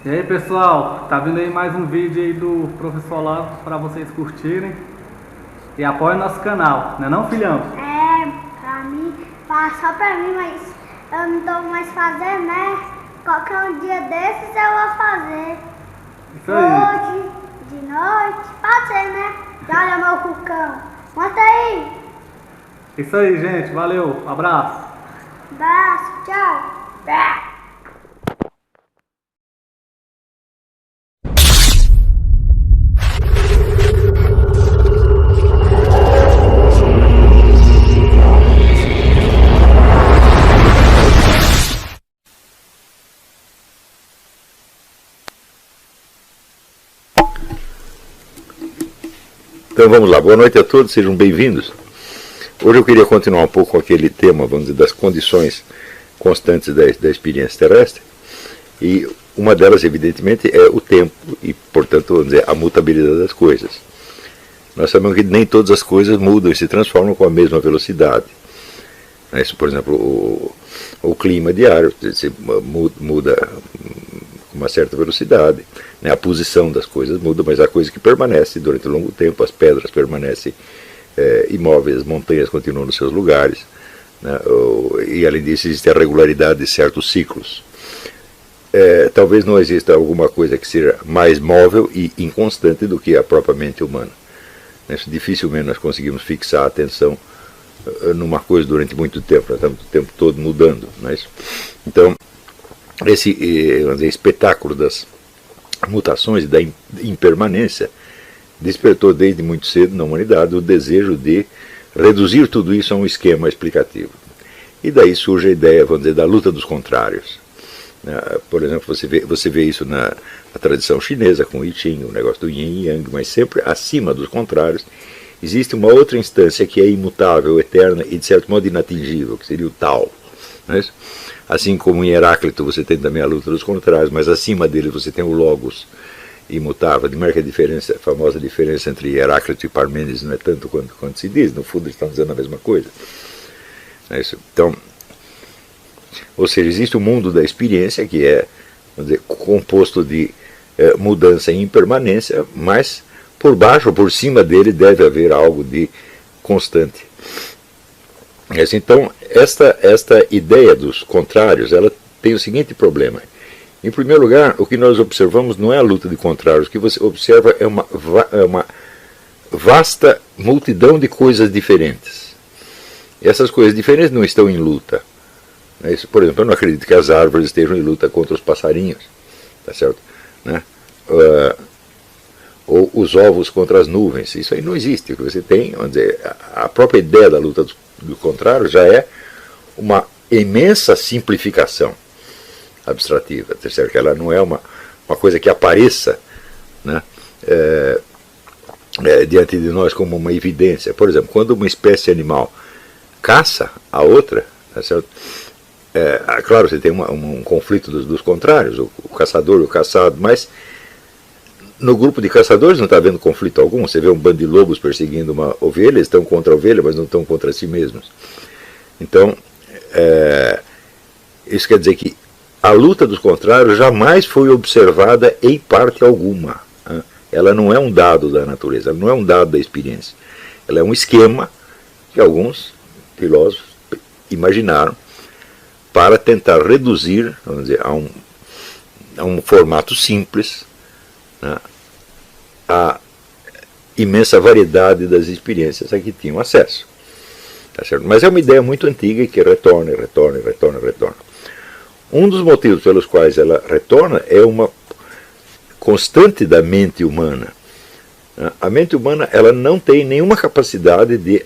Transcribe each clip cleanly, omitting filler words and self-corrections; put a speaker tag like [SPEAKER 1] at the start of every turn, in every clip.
[SPEAKER 1] E aí pessoal, tá vindo aí mais um vídeo aí do Professor Olavo para vocês curtirem e apoiem nosso canal, não é não, filhão?
[SPEAKER 2] Pra mim, só pra mim, mas eu não tô mais fazendo, né? Qualquer um dia desses eu vou fazer.
[SPEAKER 1] Isso aí.
[SPEAKER 2] Hoje, de noite, pode ser, né? Já olha meu cucão. Mostra aí.
[SPEAKER 1] Isso aí, gente, valeu, abraço.
[SPEAKER 2] Abraço, tchau.
[SPEAKER 3] Então vamos lá, boa noite a todos, sejam bem-vindos. Hoje eu queria continuar um pouco com aquele tema, vamos dizer, das condições constantes da experiência terrestre, e uma delas, evidentemente, é o tempo e, portanto, vamos dizer, a mutabilidade das coisas. Nós sabemos que nem todas as coisas mudam e se transformam com a mesma velocidade. Isso, por exemplo, o clima diário muda com uma certa velocidade, né? A posição das coisas muda, mas há coisa que permanece durante um longo tempo, as pedras permanecem imóveis, as montanhas continuam nos seus lugares, né? E além disso existe a regularidade de certos ciclos. Talvez não exista alguma coisa que seja mais móvel e inconstante do que a própria mente humana. Dificilmente nós conseguimos fixar a atenção numa coisa durante muito tempo, nós estamos o tempo todo mudando. Então, esse vamos dizer, espetáculo das mutações e da impermanência despertou desde muito cedo na humanidade o desejo de reduzir tudo isso a um esquema explicativo. E daí surge a ideia, vamos dizer, da luta dos contrários. Por exemplo, você vê isso na tradição chinesa, com o I Ching, o negócio do Yin e Yang, mas sempre acima dos contrários existe uma outra instância que é imutável, eterna e de certo modo inatingível, que seria o Tao. Não é isso? Assim como em Heráclito você tem também a luta dos contrários, mas acima dele você tem o Logos imutável. De maneira que a famosa diferença entre Heráclito e Parmênides não é tanto quanto se diz, no fundo eles estão dizendo a mesma coisa. Não é isso? Então, ou seja, existe o mundo da experiência, que é, vamos dizer, composto de mudança e impermanência, mas por baixo ou por cima dele deve haver algo de constante. Então, esta ideia dos contrários, ela tem o seguinte problema. Em primeiro lugar, o que nós observamos não é a luta de contrários, o que você observa é uma vasta multidão de coisas diferentes. E essas coisas diferentes não estão em luta. Por exemplo, eu não acredito que as árvores estejam em luta contra os passarinhos, tá certo? Né? Ou os ovos contra as nuvens, isso aí não existe. O que você tem, vamos dizer, a própria ideia da luta do contrário já é uma imensa simplificação abstrativa, tá certo? Que ela não é uma coisa que apareça, né, diante de nós como uma evidência. Por exemplo, quando uma espécie animal caça a outra, tá certo? Claro, você tem um conflito dos contrários, o caçador e o caçado, mas no grupo de caçadores não está havendo conflito algum. Você vê um bando de lobos perseguindo uma ovelha, eles estão contra a ovelha, mas não estão contra si mesmos. Então, isso quer dizer que a luta dos contrários jamais foi observada em parte alguma. Né? Ela não é um dado da natureza, ela não é um dado da experiência. Ela é um esquema que alguns filósofos imaginaram para tentar reduzir, vamos dizer, a um formato simples, né, a imensa variedade das experiências a que tinham acesso. Tá certo? Mas é uma ideia muito antiga e que retorna. Um dos motivos pelos quais ela retorna é uma constante da mente humana. A mente humana, ela não tem nenhuma capacidade de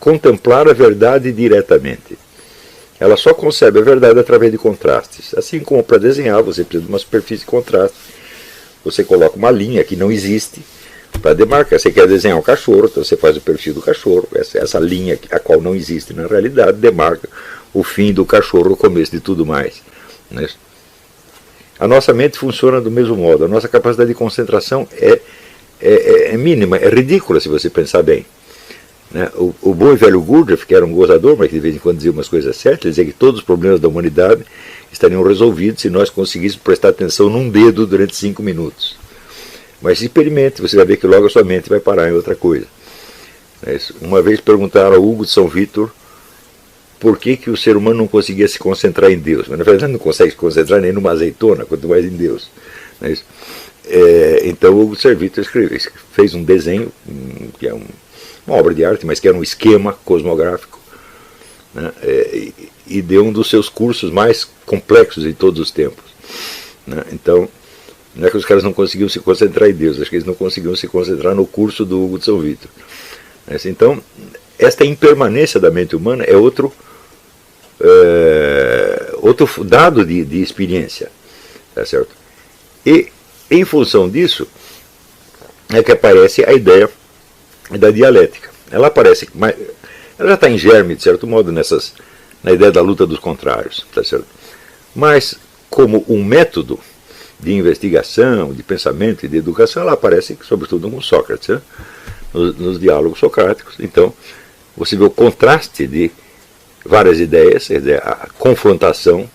[SPEAKER 3] contemplar a verdade diretamente. Ela só concebe a verdade através de contrastes. Assim como para desenhar você precisa de uma superfície de contraste. Você coloca uma linha que não existe para demarcar. Você quer desenhar um cachorro, então você faz o perfil do cachorro. Essa linha, a qual não existe na realidade, demarca o fim do cachorro, o começo de tudo mais. Né? A nossa mente funciona do mesmo modo. A nossa capacidade de concentração é mínima, é ridícula se você pensar bem. Né? O bom e velho Gurdjieff, que era um gozador, mas que de vez em quando dizia umas coisas certas, ele dizia que todos os problemas da humanidade estariam resolvidos se nós conseguíssemos prestar atenção num dedo durante 5 minutos. Mas experimente, você vai ver que logo a sua mente vai parar em outra coisa. Uma vez perguntaram a Hugo de São Vítor por que o ser humano não conseguia se concentrar em Deus. Mas na verdade não consegue se concentrar nem numa azeitona, quanto mais em Deus. Então Hugo de São Vítor fez um desenho, que é uma obra de arte, mas que era um esquema cosmográfico, né? E deu um dos seus cursos mais complexos de todos os tempos, né? Então, não é que os caras não conseguiam se concentrar em Deus, acho que eles não conseguiam se concentrar no curso do Hugo de São Vítor. Então, esta impermanência da mente humana é outro dado de experiência, tá certo? E, em função disso, é que aparece a ideia da dialética. Ela aparece, ela já está em germe, de certo modo, na ideia da luta dos contrários, tá certo? Mas, como um método de investigação, de pensamento e de educação, ela aparece, sobretudo, com Sócrates, né? Nos diálogos socráticos. Então, você vê o contraste de várias ideias, a confrontação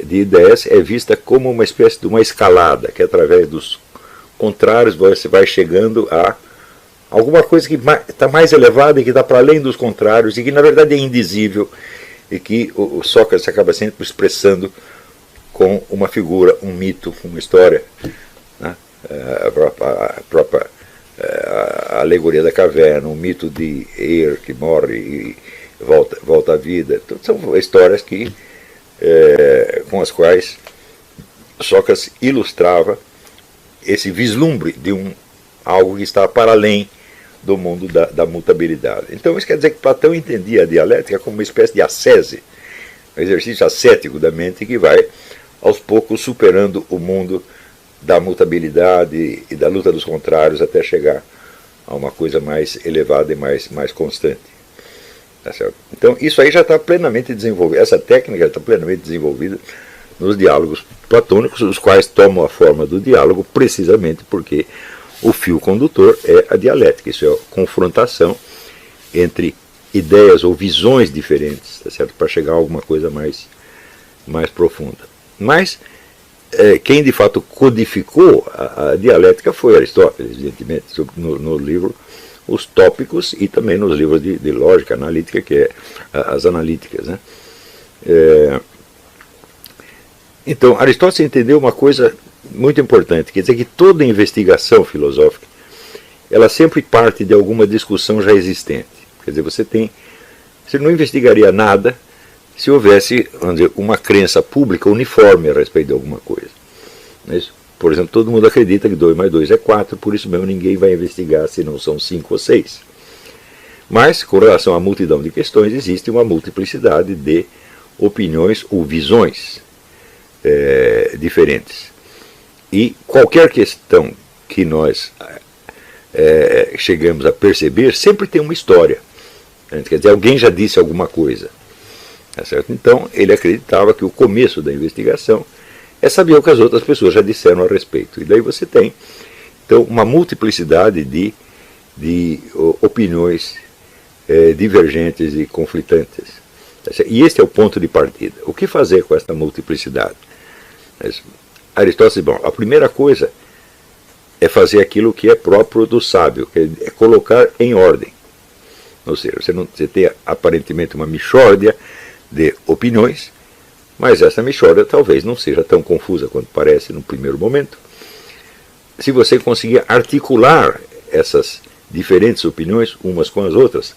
[SPEAKER 3] de ideias é vista como uma espécie de uma escalada, que através dos contrários você vai chegando a alguma coisa que está mais elevada e que está para além dos contrários e que na verdade é indizível e que o Sócrates acaba sempre expressando com uma figura, um mito, uma história, né? A própria a alegoria da caverna, o mito de Er que morre e volta à vida. Então, são histórias com as quais Sócrates ilustrava esse vislumbre de algo que está para além do mundo da mutabilidade. Então isso quer dizer que Platão entendia a dialética como uma espécie de ascese, um exercício ascético da mente que vai aos poucos superando o mundo da mutabilidade e da luta dos contrários até chegar a uma coisa mais elevada e mais constante. Tá certo? Então isso aí já está plenamente desenvolvido, essa técnica já está plenamente desenvolvida nos diálogos platônicos, os quais tomam a forma do diálogo precisamente porque o fio condutor é a dialética, isso é a confrontação entre ideias ou visões diferentes, tá certo? Para chegar a alguma coisa mais profunda. Mas quem de fato codificou a dialética foi Aristóteles, evidentemente, no livro Os Tópicos e também nos livros de lógica analítica, que é as analíticas, né? Então, Aristóteles entendeu uma coisa muito importante, quer dizer que toda investigação filosófica, ela sempre parte de alguma discussão já existente. Quer dizer, você não investigaria nada se houvesse, vamos dizer, uma crença pública uniforme a respeito de alguma coisa. Por exemplo, todo mundo acredita que 2 mais 2 é 4, por isso mesmo ninguém vai investigar se não são 5 ou 6. Mas, com relação à multidão de questões, existe uma multiplicidade de opiniões ou visões diferentes. E qualquer questão que nós chegamos a perceber sempre tem uma história. Quer dizer, alguém já disse alguma coisa. Tá certo? Então, ele acreditava que o começo da investigação é saber o que as outras pessoas já disseram a respeito. E daí você tem, então, uma multiplicidade de opiniões divergentes e conflitantes. Tá certo? E este é o ponto de partida. O que fazer com esta multiplicidade? Aristóteles diz, bom, a primeira coisa é fazer aquilo que é próprio do sábio, que é colocar em ordem. Ou seja, você tem aparentemente uma mixórdia de opiniões, mas essa mixórdia talvez não seja tão confusa quanto parece no primeiro momento. Se você conseguir articular essas diferentes opiniões umas com as outras,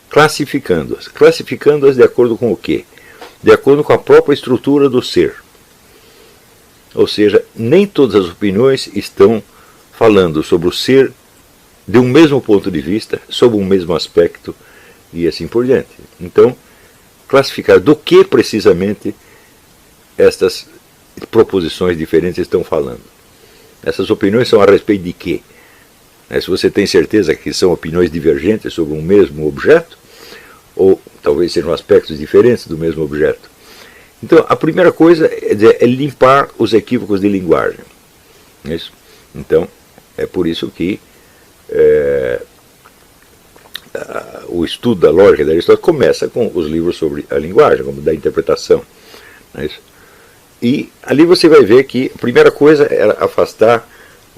[SPEAKER 3] classificando-as de acordo com o quê? De acordo com a própria estrutura do ser. Ou seja, nem todas as opiniões estão falando sobre o ser de um mesmo ponto de vista, sob um mesmo aspecto e assim por diante. Então, classificar do que precisamente estas proposições diferentes estão falando. Essas opiniões são a respeito de quê? Se você tem certeza que são opiniões divergentes sobre um mesmo objeto, ou talvez sejam aspectos diferentes do mesmo objeto. Então, a primeira coisa é limpar os equívocos de linguagem. Isso? Então, é por isso que o estudo da lógica de Aristóteles começa com os livros sobre a linguagem, como da interpretação. Não é isso? E ali você vai ver que a primeira coisa era afastar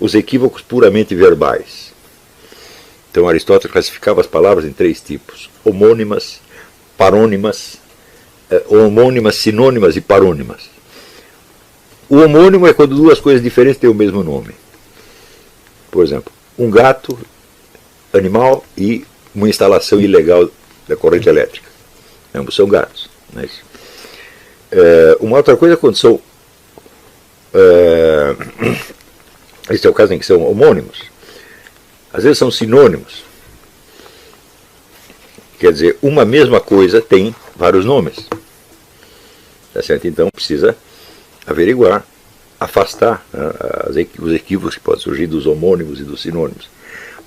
[SPEAKER 3] os equívocos puramente verbais. Então Aristóteles classificava as palavras em 3 tipos: homônimas, parônimas, homônimas, sinônimas e parônimas. O homônimo é quando 2 coisas diferentes têm o mesmo nome. Por exemplo, um gato, animal, e uma instalação ilegal da corrente elétrica. Ambos são gatos. Não é isso? Uma outra coisa é quando são... esse é o caso em que são homônimos. Às vezes são sinônimos. Quer dizer, uma mesma coisa tem vários nomes. Tá certo? Então precisa averiguar, afastar os equívocos que podem surgir dos homônimos e dos sinônimos.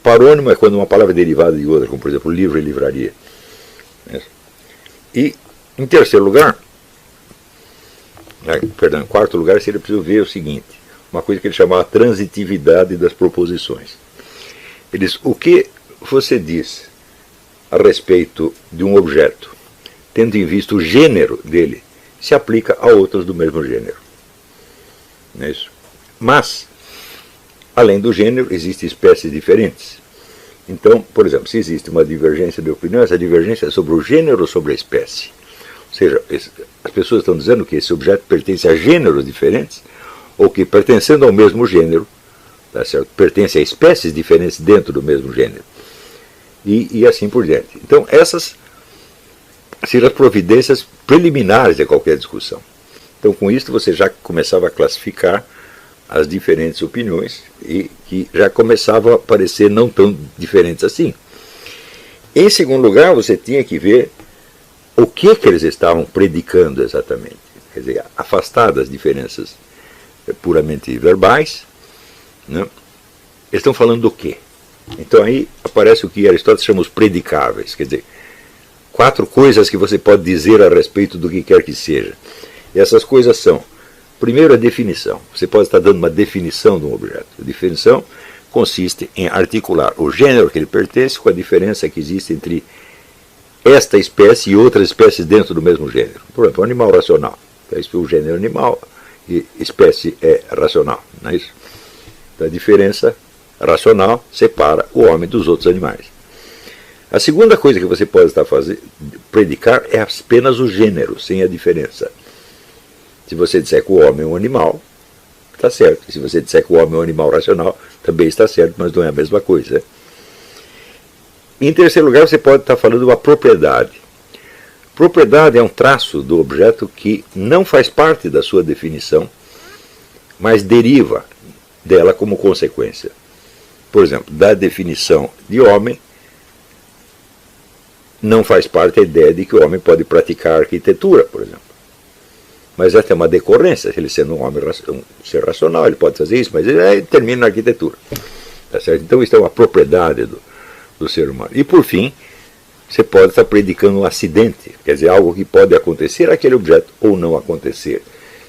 [SPEAKER 3] Parônimo é quando uma palavra é derivada de outra, como por exemplo livro e livraria. E em terceiro lugar, em quarto lugar, seria preciso ver o seguinte, uma coisa que ele chamava transitividade das proposições. Ele diz: o que você diz a respeito de um objeto, tendo em vista o gênero dele, se aplica a outros do mesmo gênero. Não é isso? Mas, além do gênero, existem espécies diferentes. Então, por exemplo, se existe uma divergência de opinião, essa divergência é sobre o gênero ou sobre a espécie. Ou seja, as pessoas estão dizendo que esse objeto pertence a gêneros diferentes, ou que, pertencendo ao mesmo gênero, tá certo? Pertence a espécies diferentes dentro do mesmo gênero. E assim por diante. Então, essas seriam as providências preliminares de qualquer discussão. Então, com isso, você já começava a classificar as diferentes opiniões e que já começavam a parecer não tão diferentes assim. Em segundo lugar, você tinha que ver o que eles estavam predicando exatamente. Quer dizer, afastar das diferenças puramente verbais, né? Eles estão falando do quê? Então aí aparece o que Aristóteles chama os predicáveis, quer dizer, 4 coisas que você pode dizer a respeito do que quer que seja. E essas coisas são: primeiro, a definição. Você pode estar dando uma definição de um objeto. A definição consiste em articular o gênero que ele pertence com a diferença que existe entre esta espécie e outras espécies dentro do mesmo gênero. Por exemplo, um animal racional. O gênero animal e espécie é racional. Não é isso? Então, a diferença racional separa o homem dos outros animais. A segunda coisa que você pode estar predicar é apenas o gênero, sem a diferença. Se você disser que o homem é um animal, está certo. Se você disser que o homem é um animal racional, também está certo, mas não é a mesma coisa. Em terceiro lugar, você pode estar falando de uma propriedade. Propriedade é um traço do objeto que não faz parte da sua definição, mas deriva dela como consequência. Por exemplo, da definição de homem, não faz parte a ideia de que o homem pode praticar arquitetura, por exemplo. Mas essa é uma decorrência. Ele sendo um homem um ser racional, ele pode fazer isso, mas ele termina na arquitetura. Tá certo? Então isso é uma propriedade do ser humano. E por fim, você pode estar predicando um acidente, quer dizer, algo que pode acontecer àquele objeto ou não acontecer.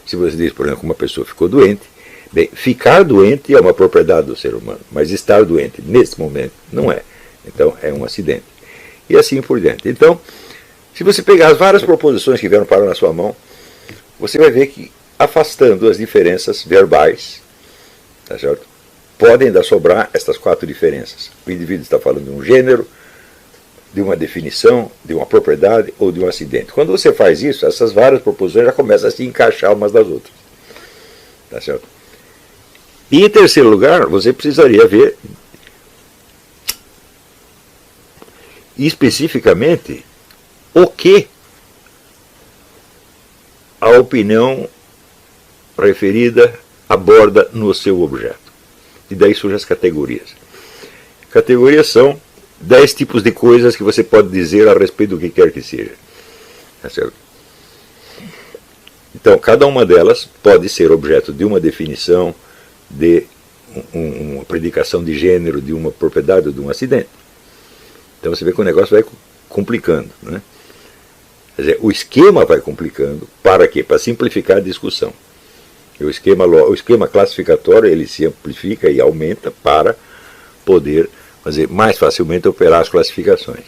[SPEAKER 3] Se você diz, por exemplo, que uma pessoa ficou doente, bem, ficar doente é uma propriedade do ser humano, mas estar doente nesse momento não é. Então é um acidente. E assim por diante. Então, se você pegar as várias proposições que vieram parar na sua mão, você vai ver que, afastando as diferenças verbais, tá certo? Podem ainda sobrar estas 4 diferenças. O indivíduo está falando de um gênero, de uma definição, de uma propriedade ou de um acidente. Quando você faz isso, essas várias proposições já começam a se encaixar umas das outras. Tá certo? E em terceiro lugar, você precisaria ver especificamente o que a opinião referida aborda no seu objeto. E daí surgem as categorias. Categorias são 10 tipos de coisas que você pode dizer a respeito do que quer que seja. Tá certo? Então, cada uma delas pode ser objeto de uma definição, de uma predicação de gênero, de uma propriedade ou de um acidente. Então você vê que o negócio vai complicando, né? Quer dizer, o esquema vai complicando. Para quê? Para simplificar a discussão. E o esquema classificatório ele se amplifica e aumenta para poder fazer mais facilmente operar as classificações.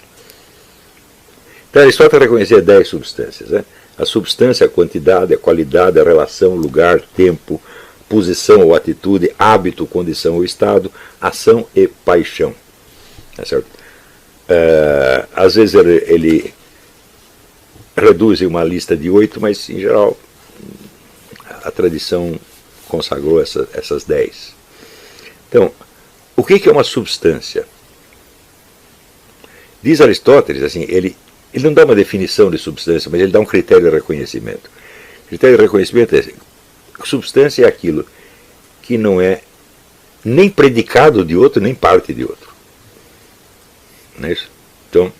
[SPEAKER 3] Então Aristóteles reconhecia 10 substâncias. Né? A substância, a quantidade, a qualidade, a relação, lugar, tempo, posição ou atitude, hábito, condição ou estado, ação e paixão. Tá certo? Às vezes ele reduz em uma lista de 8, mas em geral a tradição consagrou essas 10. Então, o que é uma substância? Diz Aristóteles, assim, ele não dá uma definição de substância, mas ele dá um critério de reconhecimento. O critério de reconhecimento é: substância é aquilo que não é nem predicado de outro, nem parte de outro. Não é isso? Então,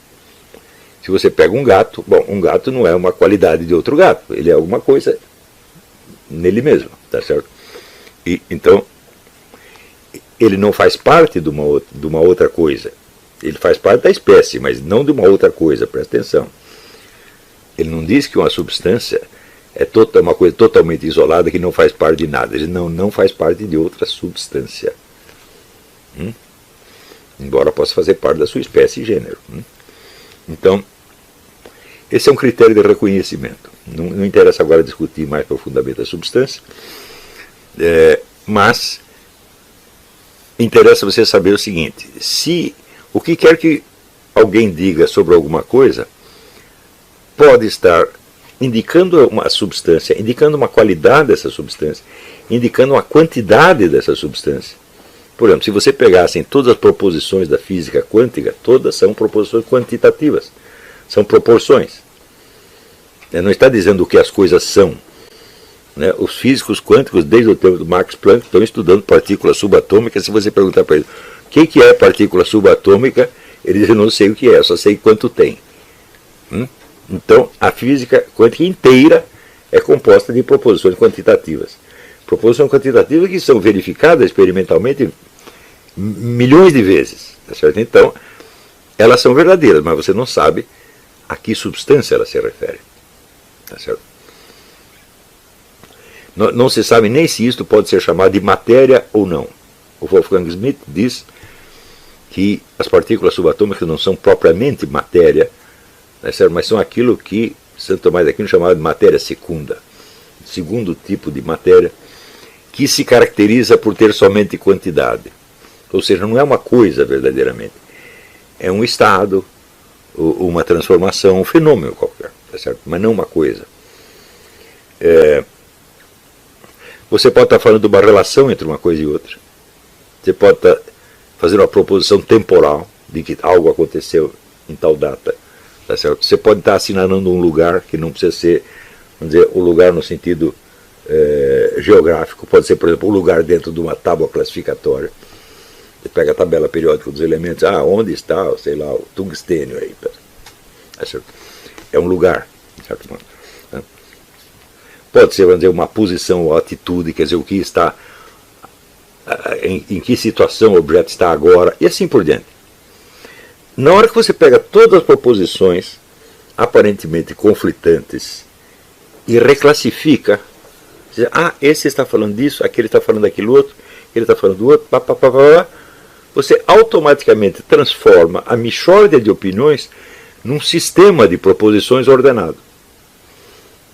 [SPEAKER 3] se você pega um gato, bom, um gato não é uma qualidade de outro gato, ele é alguma coisa nele mesmo, tá certo? E então, ele não faz parte de uma outra coisa. Ele faz parte da espécie, mas não de uma outra coisa, presta atenção. Ele não diz que uma substância é uma coisa totalmente isolada que não faz parte de nada. Ele não faz parte de outra substância. Embora possa fazer parte da sua espécie e gênero. Então, esse é um critério de reconhecimento. Não interessa agora discutir mais profundamente a substância, mas interessa você saber o seguinte: se o que quer que alguém diga sobre alguma coisa pode estar indicando uma substância, indicando uma qualidade dessa substância, indicando uma quantidade dessa substância. Por exemplo, se você pegasse todas as proposições da física quântica, todas são proposições quantitativas, são proporções. Não está dizendo o que as coisas são. Os físicos quânticos, desde o tempo do Max Planck, estão estudando partículas subatômicas. Se você perguntar para eles o que é partícula subatômica, eles dizem: não sei o que é, só sei quanto tem. Então, a física quântica inteira é composta de proposições quantitativas. Proposições quantitativas que são verificadas experimentalmente milhões de vezes. Tá certo? Então, elas são verdadeiras, mas você não sabe a que substância ela se refere. Tá certo? Não se sabe nem se isto pode ser chamado de matéria ou não. O Wolfgang Schmidt diz que as partículas subatômicas não são propriamente matéria, tá certo? Mas são aquilo que Santo Tomás de Aquino chamava de matéria secunda, segundo tipo de matéria, que se caracteriza por ter somente quantidade. Ou seja, não é uma coisa verdadeiramente. É um estado, uma transformação, um fenômeno qualquer, tá certo? Mas não uma coisa. Você pode estar falando de uma relação entre uma coisa e outra. Você pode estar fazendo uma proposição temporal de que algo aconteceu em tal data. Tá certo? Você pode estar assinalando um lugar que não precisa ser, vamos dizer, o lugar no sentido geográfico. Pode ser, por exemplo, um lugar dentro de uma tábua classificatória. Você pega a tabela periódica dos elementos, onde está, sei lá, o tungstênio aí. Tá certo? É um lugar, de certo modo. Pode ser, vamos dizer, uma posição ou atitude, quer dizer, o que está, em que situação o objeto está agora, e assim por diante. Na hora que você pega todas as proposições aparentemente conflitantes e reclassifica, diz, esse está falando disso, aquele está falando daquilo outro, ele está falando do outro, você automaticamente transforma a mixórdia de opiniões num sistema de proposições ordenado.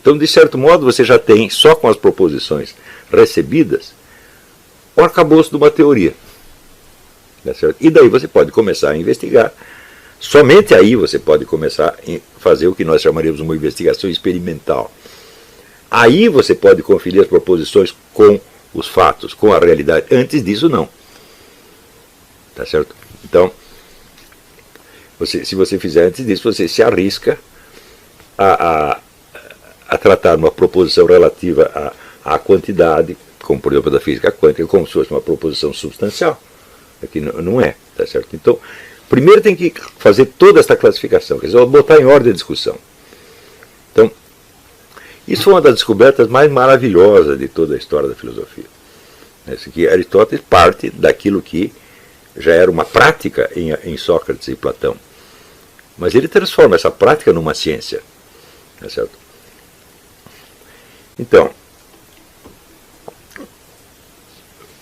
[SPEAKER 3] Então, de certo modo, você já tem, só com as proposições recebidas, o arcabouço de uma teoria. Tá certo? E daí você pode começar a investigar. Somente aí você pode começar a fazer o que nós chamaríamos de uma investigação experimental. Aí você pode conferir as proposições com os fatos, com a realidade. Antes disso, não. Tá certo? Então, se você fizer antes disso, você se arrisca a tratar uma proposição relativa à quantidade, como por exemplo da física quântica, como se fosse uma proposição substancial. Aqui não é, tá certo? Então, primeiro tem que fazer toda essa classificação, quer dizer, botar em ordem a discussão. Então, isso foi uma das descobertas mais maravilhosas de toda a história da filosofia. Esse que Aristóteles parte daquilo que já era uma prática em Sócrates e Platão. Mas ele transforma essa prática numa ciência, tá certo? Então,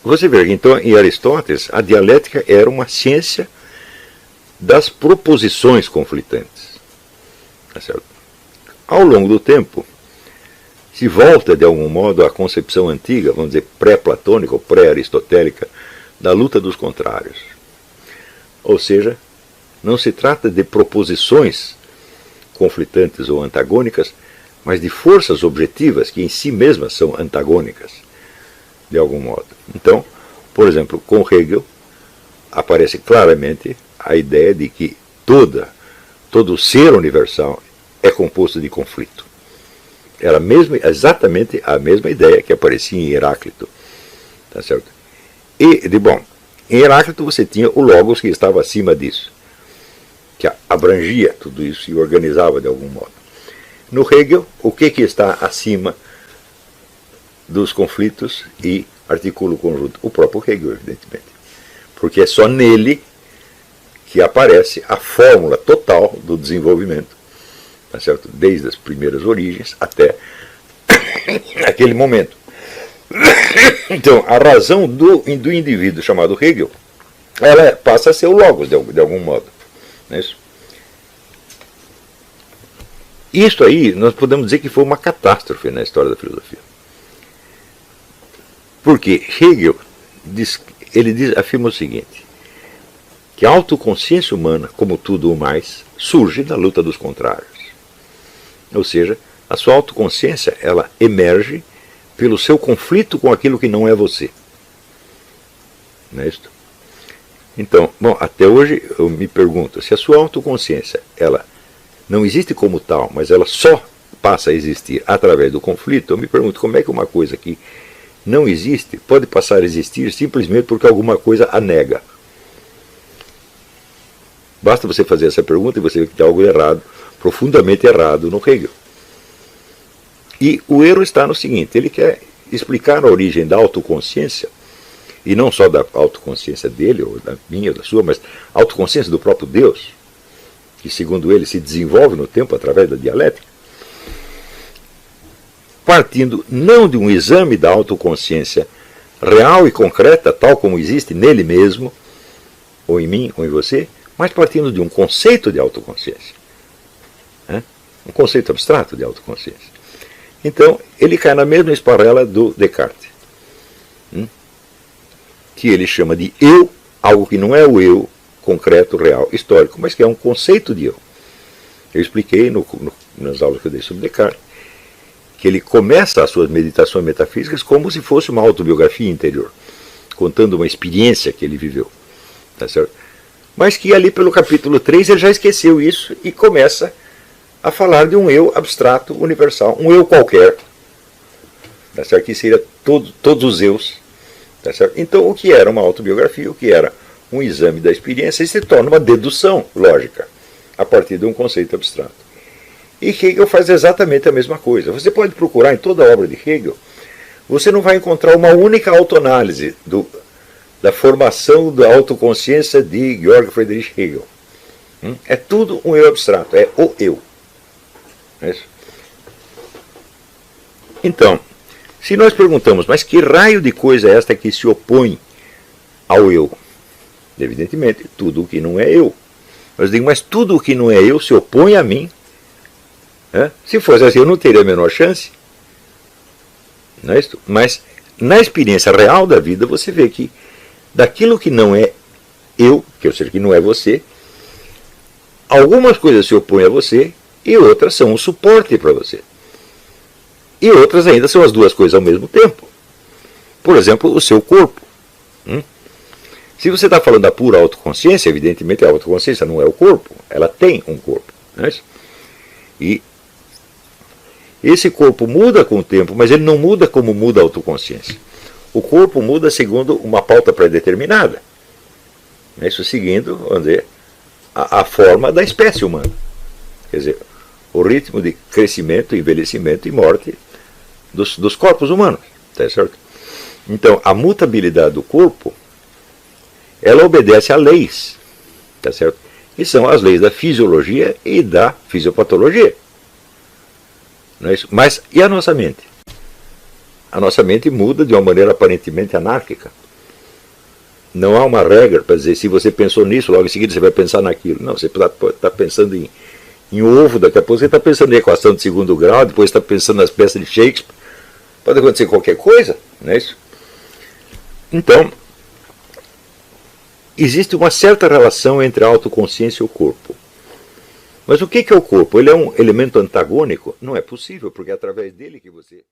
[SPEAKER 3] você vê que então, em Aristóteles, a dialética era uma ciência das proposições conflitantes. Tá certo? Ao longo do tempo, se volta de algum modo à concepção antiga, vamos dizer pré-platônica ou pré-aristotélica, da luta dos contrários. Ou seja, não se trata de proposições conflitantes ou antagônicas, mas de forças objetivas que em si mesmas são antagônicas, de algum modo. Então, por exemplo, com Hegel, aparece claramente a ideia de que todo ser universal é composto de conflito. Era exatamente a mesma ideia que aparecia em Heráclito. Tá certo? E, em Heráclito você tinha o Logos que estava acima disso, que abrangia tudo isso e organizava de algum modo. No Hegel, o que está acima dos conflitos e articula o conjunto? O próprio Hegel, evidentemente. Porque é só nele que aparece a fórmula total do desenvolvimento, tá certo? Desde as primeiras origens até aquele momento. Então, a razão do indivíduo chamado Hegel, ela passa a ser o Logos, de algum modo. Não é isso? Isso aí, nós podemos dizer que foi uma catástrofe na história da filosofia. Porque Hegel afirma o seguinte, que a autoconsciência humana, como tudo o mais, surge da luta dos contrários. Ou seja, a sua autoconsciência, ela emerge pelo seu conflito com aquilo que não é você. Não é isso? Então, até hoje eu me pergunto, se a sua autoconsciência, ela não existe como tal, mas ela só passa a existir através do conflito, eu me pergunto como é que uma coisa que não existe pode passar a existir simplesmente porque alguma coisa a nega. Basta você fazer essa pergunta e você vê que tem algo errado, profundamente errado no Hegel. E o erro está no seguinte, ele quer explicar a origem da autoconsciência, e não só da autoconsciência dele, ou da minha, ou da sua, mas a autoconsciência do próprio Deus, que segundo ele se desenvolve no tempo através da dialética, partindo não de um exame da autoconsciência real e concreta, tal como existe nele mesmo, ou em mim, ou em você, mas partindo de um conceito de autoconsciência. Um conceito abstrato de autoconsciência. Então, ele cai na mesma esparrela do Descartes, que ele chama de eu, algo que não é o eu concreto, real, histórico, mas que é um conceito de eu. Eu expliquei nas aulas que eu dei sobre Descartes, que ele começa as suas meditações metafísicas como se fosse uma autobiografia interior, contando uma experiência que ele viveu. Tá certo? Mas que ali pelo capítulo 3 ele já esqueceu isso e começa a falar de um eu abstrato, universal, um eu qualquer, tá certo? Que seria todos os eus. Tá certo? Então o que era uma autobiografia, o que era um exame da experiência, se torna uma dedução lógica, a partir de um conceito abstrato. E Hegel faz exatamente a mesma coisa. Você pode procurar em toda a obra de Hegel, você não vai encontrar uma única autoanálise da formação da autoconsciência de Georg Friedrich Hegel. É tudo um eu abstrato, é o eu. É isso? Então, se nós perguntamos, mas que raio de coisa é esta que se opõe ao eu? Evidentemente, tudo o que não é eu. Mas digo, mas tudo o que não é eu se opõe a mim. Se fosse assim, eu não teria a menor chance. Não é isso? Mas na experiência real da vida, você vê que daquilo que não é eu, que eu sei que não é você, algumas coisas se opõem a você e outras são um suporte para você. E outras ainda são as duas coisas ao mesmo tempo. Por exemplo, o seu corpo. Se você está falando da pura autoconsciência, evidentemente a autoconsciência não é o corpo, ela tem um corpo. Não é isso? E esse corpo muda com o tempo, mas ele não muda como muda a autoconsciência. O corpo muda segundo uma pauta pré-determinada. Isso seguindo, vamos dizer, a forma da espécie humana. Quer dizer, o ritmo de crescimento, envelhecimento e morte dos corpos humanos. Tá certo? Então, a mutabilidade do corpo, ela obedece a leis. Tá certo? E são as leis da fisiologia e da fisiopatologia. Não é isso? Mas e a nossa mente? A nossa mente muda de uma maneira aparentemente anárquica. Não há uma regra para dizer, se você pensou nisso, logo em seguida você vai pensar naquilo. Não, você está pensando em ovo, daqui a pouco você está pensando em equação de segundo grau, depois está pensando nas peças de Shakespeare. Pode acontecer qualquer coisa, não é isso? Então, existe uma certa relação entre a autoconsciência e o corpo. Mas o que é o corpo? Ele é um elemento antagônico? Não é possível, porque é através dele que você...